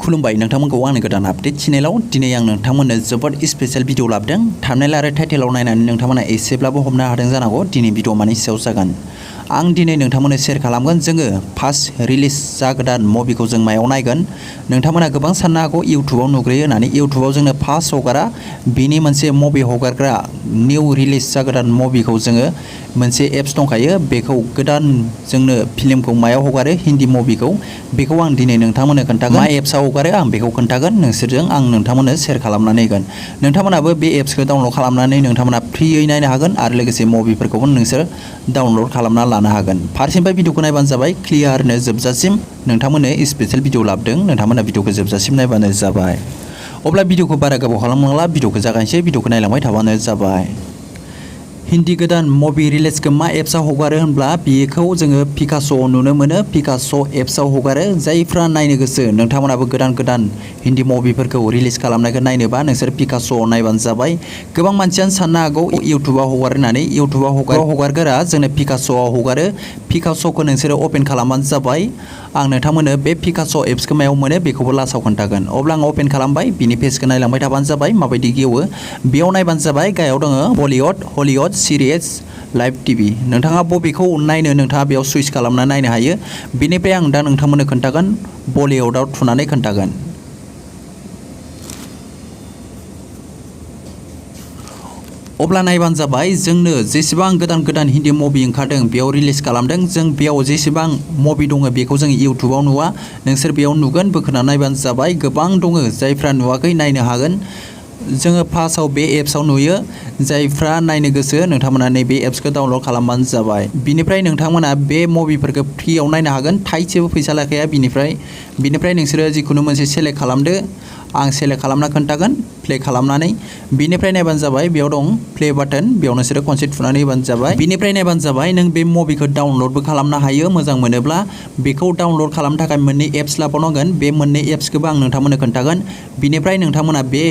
खुलुमबाय नोंथांमोनखौ आंनि गोदान आपडेट चेनेलाव दिनै आं नोंथांमोननो जोबोद स्पेशल भिडिअ लाबोदों। थाम्बनेल आरो टाइटेलाव नायनानै नोंथांमोना एसेब्लाबो हमनो हादों जानांगौ दिनै भिडिअ मानि सायाव जागोन। आं दिनै नोंथांमोननो शेयार खालामगोन जोङो फार्स्ट रिलिज जागोदान मुभिखौ जों मायाव नायगोन। नोंथांमोना गोबां साननो हागौ इउटुबाव नुग्रोयो होननानै। इउटुबाव जोंनो फार्स्ट हगारा बेनि मोनसे मुभि हगारग्रा निउ रिलिज जागोदान मुभिखौ जोङो मोनसे एप्स दंखायो, बेखौ गोदान जोंनो फिल्मखौ मायाव हगारो हिन्दी मुभिखौ बेखौ आं दिनै नोंथांमोननो खोन्थागोन। मा एप्सआव हगारो आं बेखौ खोन्थागोन, नोंसोरजों आं नोंथांमोननो शेयार खालामनानै होगोन। नोंथांमोनाबो बे एप्सखौ डाउनलड खालामनानै नोंथांमोना फ्रियै नायनो हागोन आरो लोगोसे मुभिफोरखौबो नोंसोर डाउनलड खालामना लानो हागोन। फारसेनिफ्राय भिडिअखौ नायबानो जाबाय क्लियारनो जोबजासिम। नोंथांमोननो स्पेशल भिडिअ लाबोदों, नोंथांमोना भिडिअखौ जोबजासिम नायबानो जाबाय। अब्ला भिडिअखौ बारा गोबाव खालामनांला, भिडिअखौ जागायनोसै, भिडिअखौ नायलांबाय थाबानो जाबाय। हिन्दी गोदान मुभि रिलिजखौ मा एप्सआव हगारो होनब्ला बेखौ जोङो पिकास'आव नुनो मोनो। पिकास' एप्सआव हगारो। जायफ्रा नायनो गोसो नोंथांमोनाबो गोदान गोदान हिन्दी मुभिफोरखौ रिलिज खालामनायखौ नायनोबा नोंसोर पिकास'आव नायबानो जाबाय। गोबां मानसियानो साननो हागौ इउटुबाव हगारो होननानै। इउटुबाव हगारगोरा जोंनो पिकास'आव हगारो। पिकास'खौ नोंसोरो अपेन खालामबानो जाबाय। आं नोंथांमोननो बे पिकास' एप्सखौ मायाव मोनो बेखौबो लास्टआव खोन्थागोन। अब्ला आं अपेन खालामबाय, बिनि पेजखौ नायलांबाय थाबानो जाबाय माबायदि गेवो। बेयाव नायबानो जाबाय गाहायाव दङ Bollywood, Hollywood, series, live TV. नोंथाङा बबेखौ नायनो नोंथाङा बेयाव सुइच खालामना नायनो हायो। बेनिफ्राय आं दा नोंथांमोननो खोन्थागोन, बलिउडआव थुनानै खोन्थागोन। अब्ला नायबानो जाबाय जोंनो जेसेबां गोदान गोदान हिन्दी मुभि ओंखारदों बेयाव रिलिज खालामदों। जों बेयाव जेसेबां मुभि दङ बेखौ जों इउटुबाव नुवा, नोंसोर बेयाव नुगोन। बोखोना नायबानो जाबाय, गोबां दङ। जायफ्रा नुवाखै नायनो हागोन। जोङो फार्स्टआव बे एप्सआव नुयो। जायफ्रा नायनो गोसो नोंथांमोना नैबे एप्सखौ डाउनलड खालामबानो जाबाय। बिनिफ्राय नोंथांमोना बे मुभिफोरखौ फ्रियाव नायनो हागोन, थाइसेबो फैसा लाखाया। बिनिफ्राय नोंसोरो जिखुनु मोनसे सेलेक्ट खालामदो। आं सेलेक्ट खालामना खोन्थागोन प्ले खालामनानै। बिनिफ्राय नायबानो जाबाय, बेयाव दं प्ले बाटन, बेयाव नोंसोरो खनसे थुनानै होबानो जाबाय। बिनिफ्राय नायबानो जाबाय नों बे मुभिखौ डाउनलडबो खालामनो हायो मोजां मोनोब्ला। बेखौ डाउनलड खालामनो थाखाय मोननै एप्स लाबावनांगोन। बे मोननै एप्सखौबो आं नोंथांमोननो खोन्थागोन। बिनिफ्राय नोंथांमोना बे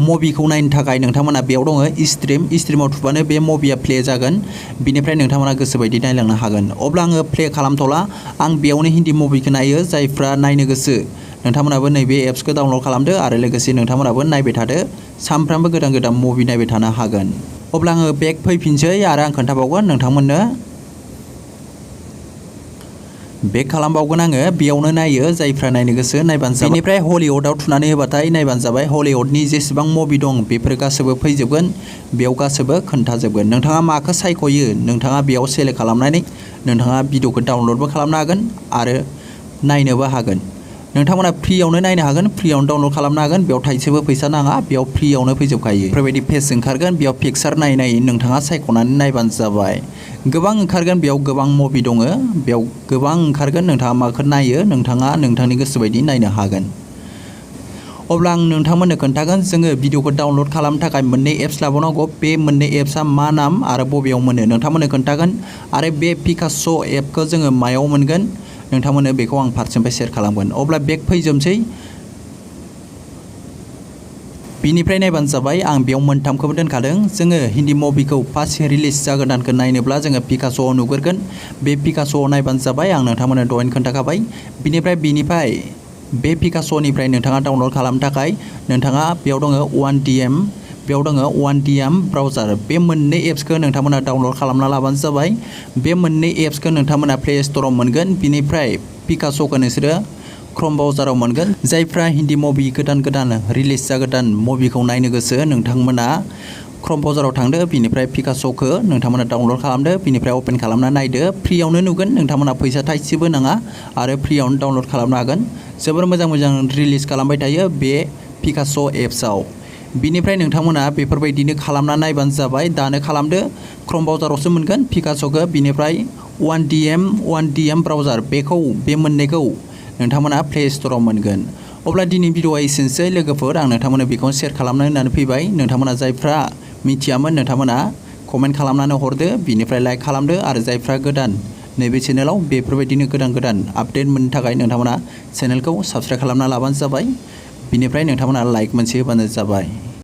मुभिखौ नायनो थाखाय नोंथांमोना बेयाव दङ स्ट्रिमाव थुबानो बे मुभिया प्ले जागोन। बिनिफ्राय नोंथांमोना गोसोबायदि नायलांनो हागोन। अब्ला आङो प्ले खालामथ'ला, आं बेयावनो हिन्दी मुभिखौ नायो। जायफ्रा नायनो गोसो नोंथांमोनाबो नैबे एप्सखौ डाउनलड खालामदो आरो लोगोसे नोंथांमोनाबो नायबाय थादो। सानफ्रामबो गोदान गोदान मुभि नायबाय थानो हागोन। अब्ला आङो बेक फैफिनसै आरो आं खोन्थाबावगोन नोंथांमोननो। बेक खालामबावगोन आङो, बेयावनो नायो जायफ्रा नायनो गोसो नायबानो जाबाय। बेनिफ्राय हलिउडआव थुनानै होबाथाय नायबानो जाबाय हलिउडनि जेसेबां मुभि दं बेफोर गासैबो फैजोबगोन। बेयाव गासैबो खोन्थाजोबगोन। नोंथाङा माखौ सायख'यो नोंथाङा बेयाव सेलेक्ट खालामनानै नोंथाङा भिडिअखौ डाउनलडबो खालामनो हागोन आरो नायनोबो हागोन। नोंथांमोना फ्रियावनो नायनो हागोन, फ्रियावनो डाउनलड खालामनो हागोन। बेयाव थाइसेबो फैसा नाङा, बेयाव फ्रियावनो फैजोबखायो। बेफोरबायदि पेज ओंखारगोन, बेयाव पिक्सार नायै नोंथाङा सायख'नानै नायबानो जाबाय। गोबां ओंखारगोन, बेयाव गोबां मुभि दङ, बेयाव गोबां ओंखारगोन। नोंथाङा माखौ नायो नोंथाङा नोंथांनि गोसो बायदि नायनो हागोन। अब्ला आं नोंथांमोननो खोन्थागोन जोङो भिडिअखौ डाउनलड खालामनो थाखाय मोननै एप्स लाबावनांगौ। बे मोननै एप्सआ मा नाम आरो बबेयाव मोनो नोंथांमोननो खोन्थागोन। आरो बे पिकास' एपखौ जोङो मायाव मोनगोन नोंथांमोननो बेखौ आं फारसेनिफ्राय शेयार खालामगोन। अब्ला बेक फैजोबसै। बिनिफ्राय नायबानो जाबाय, आं बेयाव मोनथामखौबो दोनखादों। जोङो हिन्दी मुभिखौ फार्स्ट रिलिज जागोदानखौ नायनोब्ला जोङो पिकास'आव नुग्रोगोन। बे पिकास'आव नायबानो जाबाय, आं नोंथांमोननो दहायनो खोन्थाखाबाय। बिनिफ्राय बे पिकास'निफ्राय नोंथाङा डाउनलड खालामनो थाखाय नोंथाङा बेयाव दङ बेयाव दङ 1DM ब्राउजार। बे मोननै एप्सखौ नोंथांमोना डाउनलड खालामना लाबानो जाबाय। बे मोननै एप्सखौ नोंथांमोना प्ले स्ट'राव मोनगोन। बिनिफ्राय पिकास'खौ नोंसोरो क्रम ब्राउजाराव मोनगोन। जायफ्रा हिन्दी मुभि गोदान गोदान रिलिज जागोदान मुभिखौ नायनो गोसो नोंथांमोना क्रम ब्राउजाराव थांदो। बिनिफ्राय पिकास'खौ नोंथांमोना डाउनलड खालामदो। बिनिफ्राय अपेन खालामना नायदो। फ्रियावनो नुगोन, नोंथांमोना फैसा थाइसेबो नाङा आरो फ्रियावनो डाउनलड खालामनो हागोन। जोबोर मोजां मोजां रिलिज खालामबाय थायो बे पिकास' एप्सआव। बिनिफ्राय नोंथांमोना बेफोरबायदिनो खालामना नायबानो जाबाय। दानो खालामदो, क्रम ब्राउजारावसो मोनगोन पिकास'खौ। बिनिफ्राय 1DM ब्राउजार, बे मोननैखौ नोंथांमोना प्ले स्ट'राव मोनगोन। अब्ला दिनै भिडिअआ एसेनोसै लोगोफोर, आं नोंथांमोननो बेखौनो शेयार खालामनो होननानै फैबाय। नोंथांमोना जायफ्रा मिथियामोन नोंथांमोना कमेन्ट खालामनानै हरदो, बिनिफ्राय लाइक खालामदो। आरो जायफ्रा गोदान नैबे चेनेलाव बेफोरबायदिनो गोदान गोदान आपडेट मोननो थाखाय नोंथांमोना चेनेलखौ साबस्क्राइब खालामना लाबानो जाबाय। बिनिफ्राय नोंथांमोना लाइक मोनसे होबानो जाबाय।